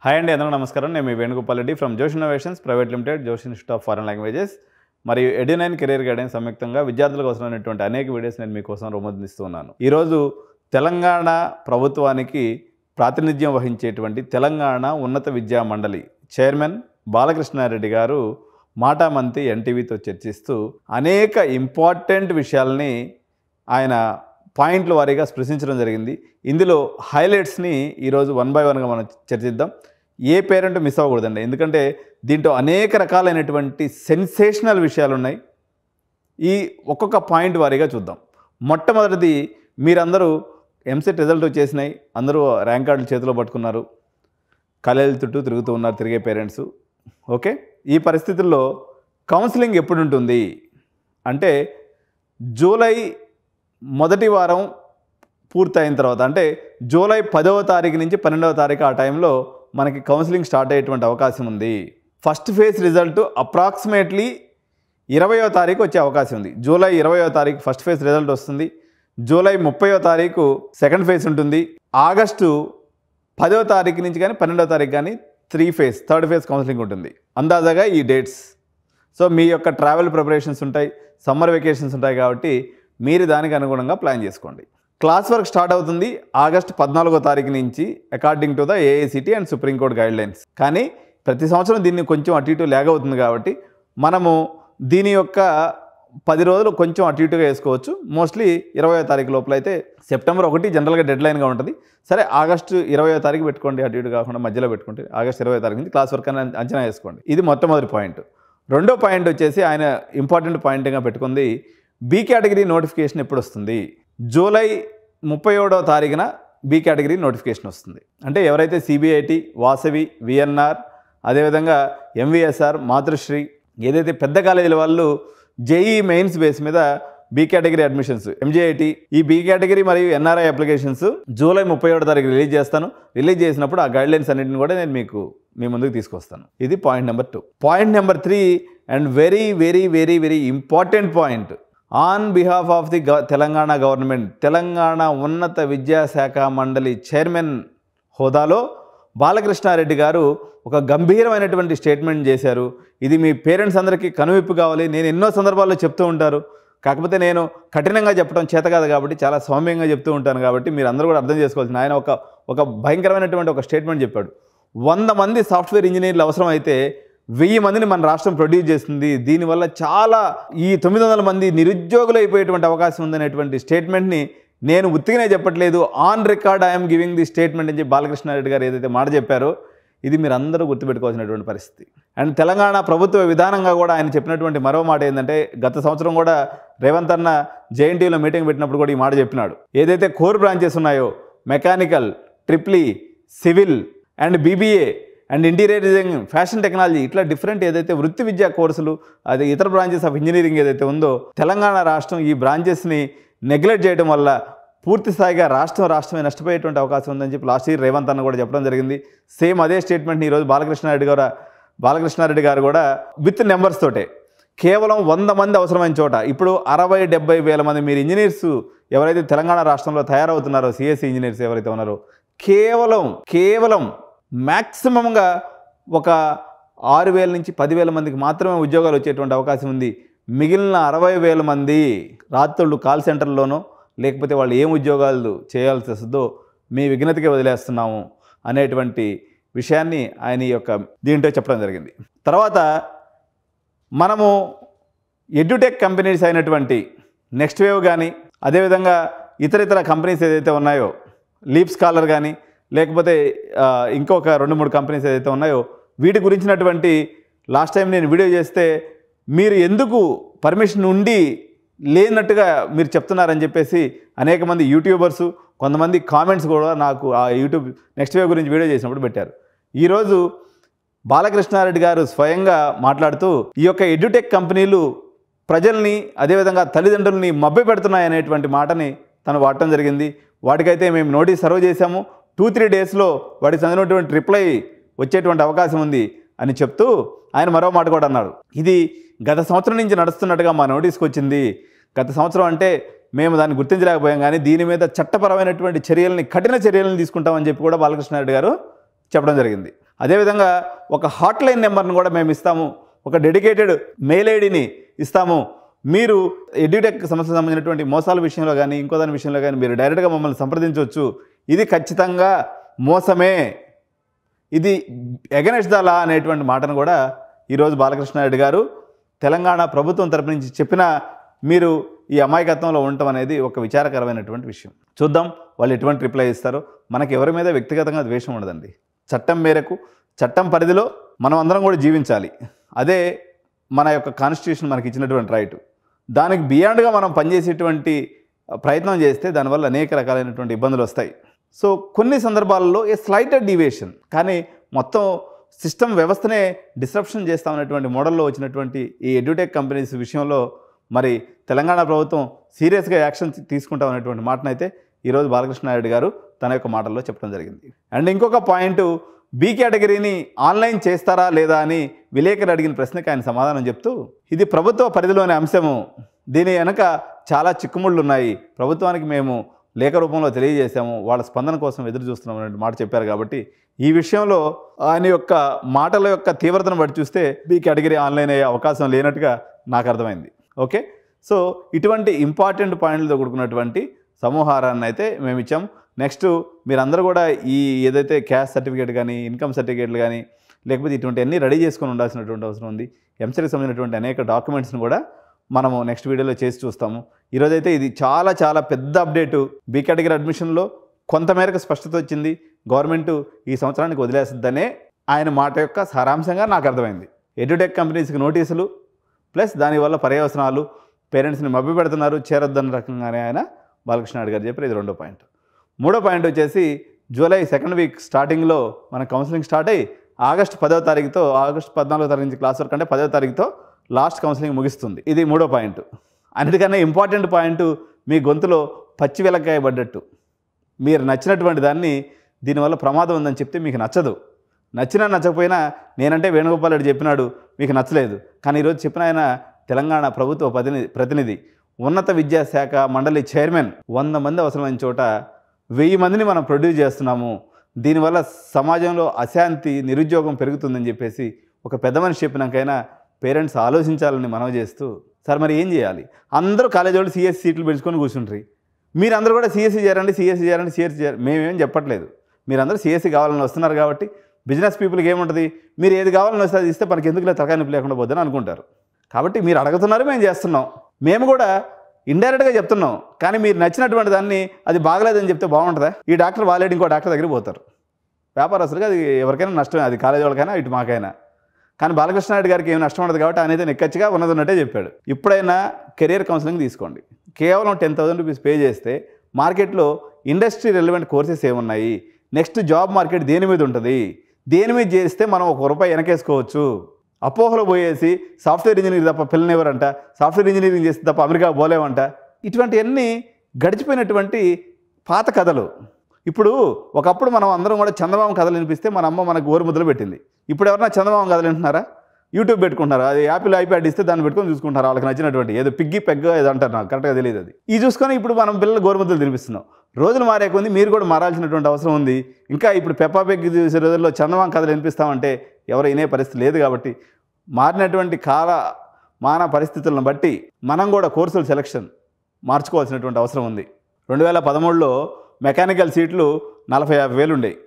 Hi అండి, అందరికీ నమస్కారం. నేను మీ వేణుగోపాల్ రెడ్డి ఫ్రమ్ జోష్ ఇన్నోవేషన్స్ ప్రైవేట్ లిమిటెడ్, జోష్ ఇన్స్టిట్యూట్ ఆఫ్ ఫారెన్ లాంగ్వేజెస్ మరియు ఎడ్యునైన్ కెరీర్ గైడెన్స్ సంయుక్తంగా విద్యార్థులకు అవసరమైనటువంటి అనేక వీడియోస్ నేను మీకోసం రూపొందిస్తూ ఉన్నాను. ఈరోజు తెలంగాణ ప్రభుత్వానికి ప్రాతినిధ్యం వహించేటువంటి తెలంగాణ ఉన్నత విద్యా మండలి చైర్మన్ బాలకృష్ణారెడ్డి గారు మాటామంతి ఎన్టీవీతో చర్చిస్తూ అనేక ఇంపార్టెంట్ విషయాల్ని ఆయన పాయింట్ల వారీగా స్పృశించడం జరిగింది. ఇందులో హైలైట్స్ని ఈరోజు వన్ బై వన్గా మనం చర్చిద్దాం. ఏ పేరెంట్ మిస్ అవ్వకూడదండి, ఎందుకంటే దీంట్లో అనేక రకాలైనటువంటి సెన్సేషనల్ విషయాలు ఉన్నాయి. ఈ ఒక్కొక్క పాయింట్ వారీగా చూద్దాం. మొట్టమొదటిది, మీరందరూ ఎంసెట్ రిజల్ట్ వచ్చేసినాయి, అందరూ ర్యాంక్ కార్డులు చేతిలో పట్టుకున్నారు, కళల చుట్టూ తిరుగుతూ ఉన్నారు తిరిగే పేరెంట్స్. ఓకే, ఈ పరిస్థితుల్లో కౌన్సిలింగ్ ఎప్పుడు ఉంటుంది అంటే జూలై మొదటి వారం పూర్తయిన తర్వాత, అంటే జూలై 10వ తారీఖు నుంచి 12వ తారీఖు ఆ టైంలో మనకి కౌన్సిలింగ్ స్టార్ట్ అయ్యేటువంటి అవకాశం ఉంది. ఫస్ట్ ఫేజ్ రిజల్ట్ అప్రాక్సిమేట్లీ 20వ తారీఖు వచ్చే అవకాశం ఉంది. జూలై 20వ తారీఖు ఫస్ట్ ఫేజ్ రిజల్ట్ వస్తుంది. జూలై 30వ తారీఖు సెకండ్ ఫేజ్ ఉంటుంది. ఆగస్టు 10వ తారీఖు నుంచి కానీ 12వ తారీఖు కానీ థర్డ్ ఫేజ్ కౌన్సిలింగ్ ఉంటుంది. అందాజాగా ఈ డేట్స్. సో మీ యొక్క ట్రావెల్ ప్రిపరేషన్స్ ఉంటాయి, సమ్మర్ వెకేషన్స్ ఉంటాయి, కాబట్టి మీరు దానికి అనుగుణంగా ప్లాన్ చేసుకోండి. క్లాస్ వర్క్ స్టార్ట్ అవుతుంది ఆగస్టు 14వ తారీఖు నుంచి according to the AICTE and supreme court guidelines. కానీ ప్రతి సంవత్సరం దీన్ని కొంచెం అటు ఇటు లాగ్ అవుతుంది కాబట్టి మనము దీని యొక్క 10 రోజులు కొంచెం అటు ఇటుగా వేసుకోవచ్చు. మోస్ట్లీ 20వ తారీఖు లోపల అయితే సెప్టెంబర్ 1 జనరల్గా డెడ్లైన్గా ఉంటుంది. సరే, ఆగస్టు 20వ తారీఖు పెట్టుకోండి, అటు ఇటు కాకుండా మధ్యలో పెట్టుకుంటే ఆగస్టు 20వ తారీఖు నుంచి క్లాస్ వర్క్ అని అంచనా వేసుకోండి. ఇది మొట్టమొదటి పాయింట్. రెండో పాయింట్ వచ్చేసి ఆయన ఇంపార్టెంట్ పాయింట్గా పెట్టుకుంది, బి కేటగిరీ నోటిఫికేషన్ ఎప్పుడు వస్తుంది. జూలై 31వ తారీఖున బి కేటగిరీ నోటిఫికేషన్ వస్తుంది. అంటే ఎవరైతే సిబిఐటి, వాసవి, విఎన్ఆర్, అదేవిధంగా ఎంవిఎస్ఆర్, మాతృశ్రీ, ఏదైతే పెద్ద కాలేజీల వాళ్ళు జేఈ మెయిన్స్ బేస్ మీద బి కేటగిరీ అడ్మిషన్స్, ఎంజేఐటి, ఈ బి కేటగిరీ మరియు ఎన్ఆర్ఐ అప్లికేషన్స్ జూలై 31వ తారీఖు రిలీజ్ చేస్తాను. రిలీజ్ చేసినప్పుడు ఆ గైడ్లైన్స్ అన్నింటిని కూడా నేను మీ ముందుకు తీసుకొస్తాను. ఇది point number 2. Point number 3 and very very very very important point. On behalf of the Telangana government, Telangana ఉన్నత విద్యాశాఖ మండలి చైర్మన్ హోదాలో బాలకృష్ణారెడ్డి గారు ఒక గంభీరమైనటువంటి స్టేట్మెంట్ చేశారు. ఇది మీ పేరెంట్స్ అందరికీ కనువిప్పు కావాలి. నేను ఎన్నో సందర్భాల్లో చెప్తూ ఉంటారు, కాకపోతే నేను కఠినంగా చెప్పడం చేత కాదు కాబట్టి చాలా సౌమ్యంగా చెప్తూ ఉంటాను. కాబట్టి మీరు అందరూ కూడా అర్థం చేసుకోవాల్సింది. ఆయన ఒక భయంకరమైనటువంటి ఒక స్టేట్మెంట్ చెప్పాడు. 100 మంది సాఫ్ట్వేర్ ఇంజనీర్లు అవసరం అయితే 1000 మందిని మన రాష్ట్రం ప్రొడ్యూస్ చేస్తుంది. దీనివల్ల చాలా ఈ 900 మంది నిరుద్యోగులు అయిపోయేటువంటి అవకాశం ఉందనేటువంటి స్టేట్మెంట్ని నేను ఉత్తిగానే చెప్పట్లేదు, on record I'm giving the statement అని చెప్పి బాలకృష్ణారెడ్డి గారు ఏదైతే మాట చెప్పారో ఇది మీరు అందరూ గుర్తుపెట్టుకోవాల్సినటువంటి పరిస్థితి. అండ్ తెలంగాణ ప్రభుత్వ విధానంగా కూడా ఆయన చెప్పినటువంటి మరో మాట ఏంటంటే, గత సంవత్సరం కూడా రేవంత్ అన్న జేఎన్టీయూలో మీటింగ్ పెట్టినప్పుడు కూడా ఈ మాట చెప్పినాడు. ఏదైతే కోర్ బ్రాంచెస్ ఉన్నాయో mechanical, triple E, civil and BBA and interior designing, fashion technology, ఇట్లా డిఫరెంట్ ఏదైతే వృత్తి విద్యా కోర్సులు, అది ఇతర బ్రాంచెస్ ఆఫ్ ఇంజనీరింగ్ ఏదైతే ఉందో, తెలంగాణ రాష్ట్రం ఈ బ్రాంచెస్ని నెగ్లెక్ట్ చేయడం వల్ల పూర్తి స్థాయిగా రాష్ట్రమే నష్టపోయేటువంటి అవకాశం ఉందని చెప్పి లాస్ట్ ఇయర్ రేవంత్ అన్న కూడా చెప్పడం జరిగింది. సేమ్ అదే స్టేట్మెంట్ని ఈరోజు బాలకృష్ణారెడ్డి గారు కూడా విత్ నెంబర్స్ తోటే, కేవలం 100 మంది అవసరమైన చోట ఇప్పుడు 60-70 వేల మంది మీరు ఇంజనీర్స్ ఎవరైతే తెలంగాణ రాష్ట్రంలో తయారవుతున్నారో, సిఎస్సి ఇంజనీర్స్ ఎవరైతే ఉన్నారో, కేవలం మ్యాక్సిమంగా ఒక 6,000 నుంచి 10,000 మందికి మాత్రమే ఉద్యోగాలు వచ్చేటువంటి అవకాశం ఉంది. మిగిలిన 60,000 మంది రాత్రుళ్ళు కాల్ సెంటర్లోనో లేకపోతే వాళ్ళు ఏం ఉద్యోగాలు చేయాల్సి వస్తుందో మీ విఘ్నతకి వదిలేస్తున్నాము అనేటువంటి విషయాన్ని ఆయన ఈ యొక్క దీంట్లో చెప్పడం జరిగింది. తర్వాత మనము ఎడ్యుటెక్ కంపెనీస్ అయినటువంటి నెక్స్ట్ వేవ్ కానీ, అదేవిధంగా ఇతర కంపెనీస్ ఏదైతే ఉన్నాయో, లీప్ స్కాలర్ కానీ, లేకపోతే ఇంకొక 2-3 కంపెనీస్ ఏదైతే ఉన్నాయో, వీటి గురించినటువంటి లాస్ట్ టైం నేను వీడియో చేస్తే మీరు ఎందుకు పర్మిషన్ ఉండి లేనట్టుగా మీరు చెప్తున్నారని చెప్పేసి అనేక మంది యూట్యూబర్సు, కొంతమంది కామెంట్స్ కూడా నాకు ఆ యూట్యూబ్ నెక్స్ట్ వేవ్ గురించి వీడియో చేసినప్పుడు పెట్టారు. ఈరోజు బాలకృష్ణారెడ్డి గారు స్వయంగా మాట్లాడుతూ ఈ యొక్క ఎడ్యుటెక్ కంపెనీలు ప్రజల్ని, అదేవిధంగా తల్లిదండ్రులని మభ్య పెడుతున్నాయనేటువంటి మాటని తను వాడటం జరిగింది. వాటికైతే మేము నోటీస్ సర్వ్ చేశాము, 2-3 డేస్లో వాటికి చెందినటువంటి రిప్లై వచ్చేటువంటి అవకాశం ఉంది అని చెప్తూ ఆయన మరో మాట కూడా అన్నారు. ఇది గత సంవత్సరం నుంచి నడుస్తున్నట్టుగా మా నోటీస్కి వచ్చింది. గత సంవత్సరం అంటే మేము దాన్ని గుర్తించలేకపోయాం, కానీ దీని మీద చట్టపరమైనటువంటి చర్యల్ని, కఠిన చర్యలను తీసుకుంటామని చెప్పి కూడా బాలకృష్ణారెడ్డి గారు చెప్పడం జరిగింది. అదేవిధంగా ఒక హాట్లైన్ నెంబర్ను కూడా మేము ఇస్తాము, ఒక డెడికేటెడ్ మెయిల్ ఐడిని ఇస్తాము. మీరు ఎడ్యుటెక్ సమస్యలకు సంబంధించినటువంటి మోసాల విషయంలో కానీ ఇంకో దాని విషయంలో కానీ మీరు డైరెక్ట్గా మమ్మల్ని సంప్రదించవచ్చు. ఇది ఖచ్చితంగా మోసమే, ఇది ఎగనెస్ట్ ద లా అనేటువంటి మాటను కూడా ఈరోజు బాలకృష్ణారెడ్డి గారు తెలంగాణ ప్రభుత్వం తరపు నుంచి చెప్పిన మీరు ఈ అమాయకత్వంలో ఉండటం అనేది ఒక విచారకరమైనటువంటి విషయం. చూద్దాం వాళ్ళు ఎటువంటి రిప్లై ఇస్తారో. మనకి ఎవరి మీద వ్యక్తిగతంగా ద్వేషం ఉండదండి. చట్టం మేరకు చట్టం పరిధిలో మనం అందరం కూడా జీవించాలి. అదే మన యొక్క కాన్స్టిట్యూషన్ మనకి ఇచ్చినటువంటి రైట్. దానికి బియాండ్గా మనం పనిచేసేటువంటి ప్రయత్నం చేస్తే దానివల్ల అనేక రకాలైనటువంటి ఇబ్బందులు వస్తాయి. సో కొన్ని సందర్భాలలో ఏ స్లైటెడ్ డీవియేషన్, కానీ మొత్తం సిస్టమ్ వ్యవస్థనే డిస్రప్షన్ చేస్తామనేటువంటి మోడల్లో వచ్చినటువంటి ఈ ఎడ్యుటెక్ కంపెనీస్ విషయంలో మరి తెలంగాణ ప్రభుత్వం సీరియస్గా యాక్షన్ తీసుకుంటామనేటువంటి మాటనైతే ఈరోజు బాలకృష్ణారెడ్డి గారు తన యొక్క మాటల్లో చెప్పడం జరిగింది. అండ్ ఇంకొక పాయింట్, బి కేటగిరీని ఆన్లైన్ చేస్తారా లేదా అని విలేకరు అడిగిన ప్రశ్నకి ఆయన సమాధానం చెప్తూ, ఇది ప్రభుత్వ పరిధిలోని అంశము, దీని వెనక చాలా చిక్కుముళ్ళు ఉన్నాయి, ప్రభుత్వానికి మేము లేఖ రూపంలో తెలియజేశాము, వాళ్ళ స్పందన కోసం ఎదురు చూస్తున్నాం అనే మాట చెప్పారు. కాబట్టి ఈ విషయంలో ఆయన యొక్క మాటల యొక్క తీవ్రతను బట్టి చూస్తే బి కేటగిరీ ఆన్లైన్ అయ్యే అవకాశం లేనట్టుగా నాకు అర్థమైంది. ఓకే, సో ఇటువంటి ఇంపార్టెంట్ పాయింట్లతో కూడుకున్నటువంటి సమూహారాన్ని అయితే మేము ఇచ్చాం. నెక్స్ట్ మీరందరూ కూడా ఈ ఏదైతే క్యాస్ట్ సర్టిఫికేట్ కానీ ఇన్కమ్ సర్టిఫికేట్లు కానీ లేకపోతే ఇటువంటి అన్నీ రెడీ చేసుకొని ఉండాల్సినటువంటి అవసరం ఉంది. ఎంసెట్కి సంబంధించినటువంటి అనేక డాక్యుమెంట్స్ని కూడా మనము నెక్స్ట్ వీడియోలో చేసి చూస్తాము. ఈరోజైతే ఇది చాలా చాలా పెద్ద అప్డేటు. బి కేటగిరీ అడ్మిషన్లో కొంతమేరకు స్పష్టత వచ్చింది. గవర్నమెంట్ ఈ సంవత్సరానికి వదిలేస్తుందనే ఆయన మాట యొక్క సారాంశంగా నాకు అర్థమైంది. ఎడ్యుటెక్ కంపెనీస్కి నోటీసులు ప్లస్ దానివల్ల పర్యవసనాలు, పేరెంట్స్ని మభ్య పెడుతున్నారు, చేరొద్దన్న రకంగానే ఆయన బాలకృష్ణారెడ్డి గారు చెప్పారు. ఇది రెండో పాయింట్. మూడో పాయింట్ వచ్చేసి జూలై సెకండ్ వీక్ స్టార్టింగ్లో మన కౌన్సిలింగ్ స్టార్ట్ అయ్యి ఆగస్టు 10వ తారీఖుతో, ఆగస్టు 14వ తారీఖు నుంచి క్లాస్ వర్క్ అంటే 10వ తారీఖుతో లాస్ట్ కౌన్సిలింగ్ ముగిస్తుంది. ఇది మూడో పాయింట్. అన్నిటికన్నా ఇంపార్టెంట్ పాయింట్, మీ గొంతులో పచ్చి వెలక్కాయ పడ్డట్టు మీరు నచ్చినటువంటి దాన్ని దీనివల్ల ప్రమాదం ఉందని చెప్తే మీకు నచ్చదు. నచ్చినా నచ్చకపోయినా నేనంటే వేణుగోపాల్ రెడ్డి చెప్పినాడు మీకు నచ్చలేదు, కానీ ఈరోజు చెప్పిన ఆయన తెలంగాణ ప్రభుత్వ ప్రతినిధి, ఉన్నత విద్యాశాఖ మండలి చైర్మన్. 100 మంది అవసరమైన చోట 1000 మందిని మనం ప్రొడ్యూస్ చేస్తున్నాము, దీనివల్ల సమాజంలో అశాంతి నిరుద్యోగం పెరుగుతుందని చెప్పేసి ఒక పెద్ద మనిషి చెప్పినాకైనా పేరెంట్స్ ఆలోచించాలని మనవి చేస్తూ, సార్ మరి ఏం చేయాలి? అందరూ కాలేజీ వాళ్ళు సిఎస్సి సీట్లు పెంచుకొని కూర్చుంటారు, మీరందరూ కూడా సిఎస్సి చేయండి, సిఎస్సి చేయండి, సిఎస్సి చేయాలి. మేమేం చెప్పట్లేదు, మీరందరూ సిఎస్సి కావాలని వస్తున్నారు కాబట్టి బిజినెస్ పీపుల్కి ఏముంటుంది, మీరు ఏది కావాలని వస్తే అది ఇస్తే మనకి ఎందుకులే తలకాయ నొప్పి లేకుండా పోద్దని అనుకుంటారు. కాబట్టి మీరు అడుగుతున్నారు, మేము చేస్తున్నాం, మేము కూడా ఇండైరెక్ట్గా చెప్తున్నాం. కానీ మీరు నచ్చినటువంటి దాన్ని అది బాగలేదని చెప్తే బాగుంటుందా? ఈ డాక్టర్ బాగాలేడు ఇంకో డాక్టర్ దగ్గరికి పోతారు. వ్యాపారస్తులుగా అది ఎవరికైనా నష్టమే, అది కాలేజీ వాళ్ళకైనా ఇటు మాకైనా. కానీ బాలకృష్ణారెడ్డి గారికి ఏమి నష్టం ఉండదు కాబట్టి ఆయన అయితే నెక్కచ్చిగా ఉన్నట్టే చెప్పాడు. ఇప్పుడైనా కెరియర్ కౌన్సిలింగ్ తీసుకోండి. కేవలం 10,000 రూపీస్ పే చేస్తే మార్కెట్లో ఇండస్ట్రీ రెలవెంట్ కోర్సెస్ ఏమున్నాయి, నెక్స్ట్ జాబ్ మార్కెట్ దేని మీద ఉంటుంది, దేని మీద చేస్తే మనం ₹1 వెనకేసుకోవచ్చు. అపోహలో పోయేసి సాఫ్ట్వేర్ ఇంజనీరింగ్ తప్ప పిల్లనివ్వరంట, సాఫ్ట్వేర్ ఇంజనీరింగ్ చేస్తే తప్ప అమెరికా పోలేమంట, ఇటువంటివన్నీ గడిచిపోయినటువంటి పాత కథలు. ఇప్పుడు ఒకప్పుడు మనం అందరం కూడా చందమామ కథలు వినిపిస్తే మన అమ్మ మనకు గోరు ముద్దలు పెట్టింది. ఇప్పుడు ఎవరైనా చందమామ కథలు వింటున్నారా? యూట్యూబ్ పెట్టుకుంటారు, అది యాపిల్ ఐప్యాడ్ ఇస్తే దాన్ని పెట్టుకొని చూసుకుంటారు, వాళ్ళకి నచ్చినటువంటి ఏదో పిగ్గి పెగ్గ ఏదో అంటారు, నాకు కరెక్ట్గా తెలియదు. అది ఈ చూసుకొని ఇప్పుడు మనం పిల్లలు గోరుముద్దలు తినిపిస్తున్నాం. రోజులు మారే కొంది మీరు కూడా మారాల్సినటువంటి అవసరం ఉంది. ఇంకా ఇప్పుడు పెప్పా పెగ్ చూసే రోజుల్లో చందమామ కథలు వినిపిస్తామంటే ఎవరు వినే పరిస్థితి లేదు. కాబట్టి మారినటువంటి మాన పరిస్థితులను బట్టి మనం కూడా కోర్సుల సెలక్షన్ మార్చుకోవాల్సినటువంటి అవసరం ఉంది. 2013లో మెకానికల్ సీట్లు 40,000-50,000 ఉండేవి,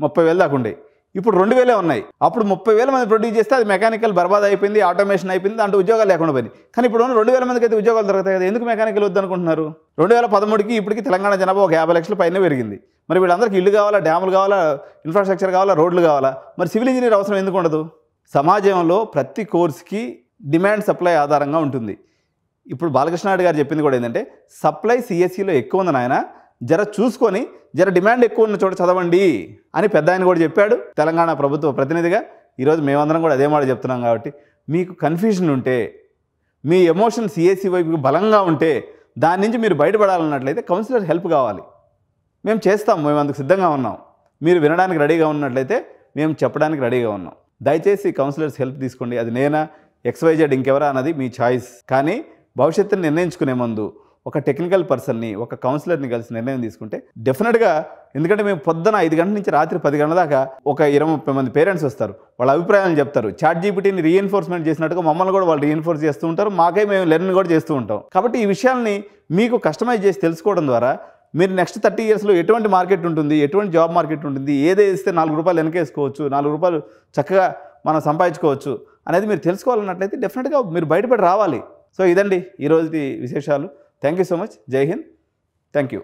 30,000 దాకా ఉండేవి. ఇప్పుడు 2,000 ఉన్నాయి. అప్పుడు 30,000 మంది ప్రొడ్యూస్ చేస్తే అది మెకానికల్ బర్బాద్ అయిపోయింది, ఆటోమేషన్ అయిపోయింది, దాంట్లో ఉద్యోగాలు లేకుండా పోయింది. కానీ ఇప్పుడు 2,000 మందికి అయితే ఉద్యోగాలు దొరుకుతాయి కదా, ఎందుకు మెకానికల్ వద్దనుకుంటున్నారు? 2013కి ఇప్పటికి తెలంగాణ జనాభా ఒక 50 లక్షల పైన పెరిగింది. మరి వీళ్ళందరికీ ఇల్లు కావాలా, డ్యాములు కావాలా, ఇన్ఫ్రాస్ట్రక్చర్ కావాలా, రోడ్లు కావాలా, మరి సివిల్ ఇంజనీర్ అవసరం ఎందుకు ఉండదు? సమాజంలో ప్రతి కోర్స్కి డిమాండ్ సప్లై ఆధారంగా ఉంటుంది. ఇప్పుడు బాలకృష్ణారెడ్డి గారు చెప్పింది కూడా ఏంటంటే సప్లై సిఎస్సిలో ఎక్కువ ఉంది నాయన, జర చూసుకొని జర డిమాండ్ ఎక్కువ ఉన్న చోట చదవండి అని పెద్ద ఆయన కూడా చెప్పాడు తెలంగాణ ప్రభుత్వ ప్రతినిధిగా. ఈరోజు మేమందరం కూడా అదే మాట చెప్తున్నాం. కాబట్టి మీకు కన్ఫ్యూజన్ ఉంటే, మీ ఎమోషన్ సిఎస్సి వైపుకి బలంగా ఉంటే, దాని నుంచి మీరు బయటపడాలన్నట్లయితే కౌన్సిలర్ హెల్ప్ కావాలి. మేము చేస్తాం, మేము అందుకు సిద్ధంగా ఉన్నాం. మీరు వినడానికి రెడీగా ఉన్నట్లయితే మేము చెప్పడానికి రెడీగా ఉన్నాం. దయచేసి కౌన్సిలర్స్ హెల్ప్ తీసుకోండి. అది నేనా, XYZ ఇంకెవరా అన్నది మీ ఛాయిస్. కానీ భవిష్యత్తుని నిర్ణయించుకునే ముందు ఒక టెక్నికల్ పర్సన్ని, ఒక కౌన్సిలర్ని కలిసి నిర్ణయం తీసుకుంటే డెఫినెట్గా, ఎందుకంటే మేము పొద్దున 5 గంటల నుంచి రాత్రి 10 గంటల దాకా ఒక 20-30 మంది పేరెంట్స్ వస్తారు, వాళ్ళ అభిప్రాయాలు చెప్తారు. చాట్ జీపీటీని రీఎన్ఫోర్స్మెంట్ చేసినట్టుగా మమ్మల్ని కూడా వాళ్ళు రీఎన్ఫోర్స్ చేస్తూ ఉంటారు, మాకే మేము లెర్న్ కూడా చేస్తూ ఉంటాం. కాబట్టి ఈ విషయాల్ని మీకు కస్టమైజ్ చేసి తెలుసుకోవడం ద్వారా మీరు నెక్స్ట్ 30 ఇయర్స్లో ఎటువంటి మార్కెట్ ఉంటుంది, ఎటువంటి జాబ్ మార్కెట్ ఉంటుంది, ఏదేస్తే 4 రూపాయలు వెనకేసుకోవచ్చు, 4 రూపాయలు చక్కగా మనం సంపాదించుకోవచ్చు అనేది మీరు తెలుసుకోవాలన్నట్లయితే డెఫినెట్గా మీరు బయటపడి రావాలి. సో ఇదండి ఈరోజు విశేషాలు. Thank you so much. జై హింద్. Thank you.